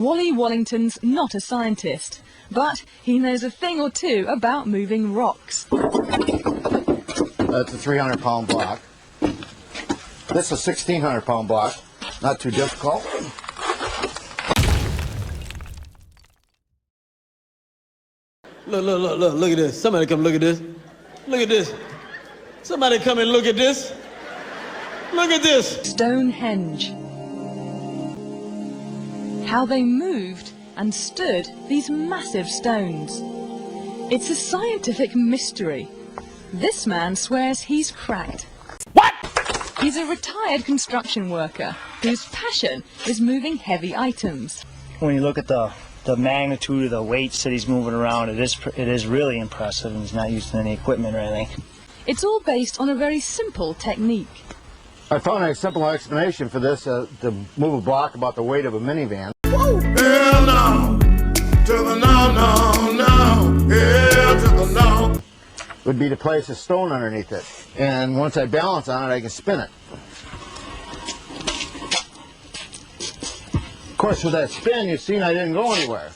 Wally Wallington's not a scientist, but he knows a thing or two about moving rocks. That's a 300-pound block. This is a 1,600-pound block. Not too difficult. Look at this. Somebody come look at this. Look at this. Somebody come and look at this. Look at this. Stonehenge. How they moved and stood these massive stones. It's a scientific mystery. This man swears he's cracked. What? He's a retired construction worker whose passion is moving heavy items. When you look at the magnitude of the weights that he's moving around, it is really impressive, and he's not using any equipment or anything. It's all based on a very simple technique. I found a simple explanation for this, to move a block about the weight of a minivan. Hell no, to the no, no, no, hell to the no. Would be to place a stone underneath it. And once I balance on it, I can spin it. Of course, with that spin, you've seen I didn't go anywhere.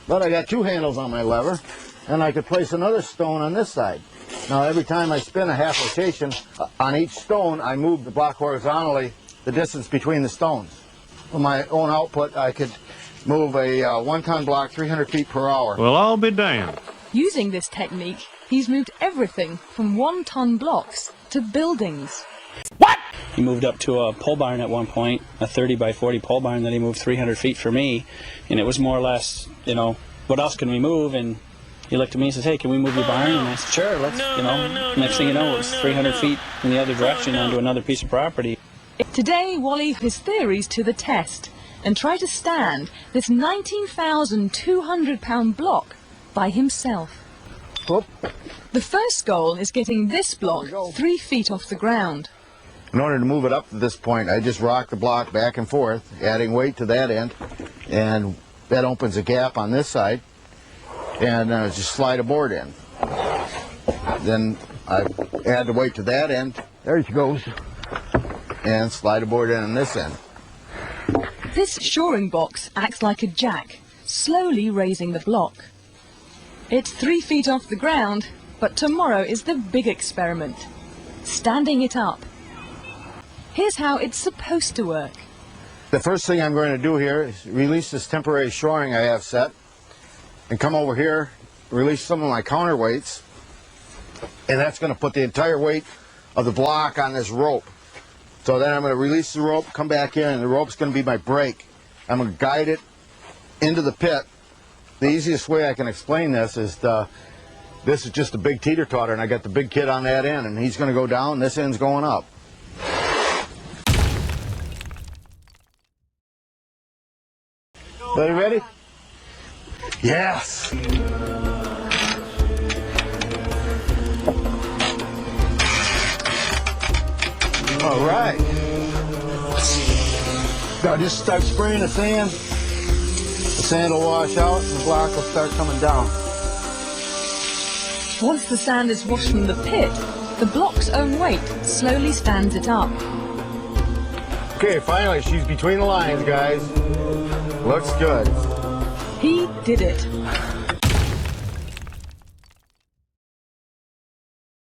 But I got two handles on my lever, and I could place another stone on this side. Now, every time I spin a half rotation on each stone, I move the block horizontally, the distance between the stones. For my own output, I could move a 1-ton block 300 feet per hour. Well, I'll be damned. Using this technique, he's moved everything from 1-ton blocks to buildings. What? He moved up to a pole barn at one point, a 30 by 40 pole barn that he moved 300 feet for me, and it was more or less, you know, what else can we move? And he looked at me and says, hey, can we move your barn? And I said, sure, let's, you know. Next thing you know, it was 300 feet in the other direction onto another piece of property. Today, Wally put his theories to the test and tried to stand this 19,200-pound block by himself. Whoop. The first goal is getting this block 3 feet off the ground. In order to move it up to this point, I just rock the block back and forth, adding weight to that end, and that opens a gap on this side, and just slide a board in. Then I add the weight to that end, there she goes, and slide a board in on this end. This shoring box acts like a jack, slowly raising the block. It's 3 feet off the ground, but tomorrow is the big experiment, standing it up. Here's how it's supposed to work. The first thing I'm going to do here is release this temporary shoring I have set, and come over here, release some of my counterweights, and that's going to put the entire weight of the block on this rope. So then I'm going to release the rope, come back in, and the rope's going to be my brake. I'm going to guide it into the pit. The easiest way I can explain this is this is just a big teeter-totter, and I got the big kid on that end, and he's going to go down, and this end's going up. Everybody ready? Yes! All right. Now just start spraying the sand. The sand will wash out and the block will start coming down. Once the sand is washed from the pit, the block's own weight slowly stands it up. Okay, finally, she's between the lines, guys. Looks good. He did it.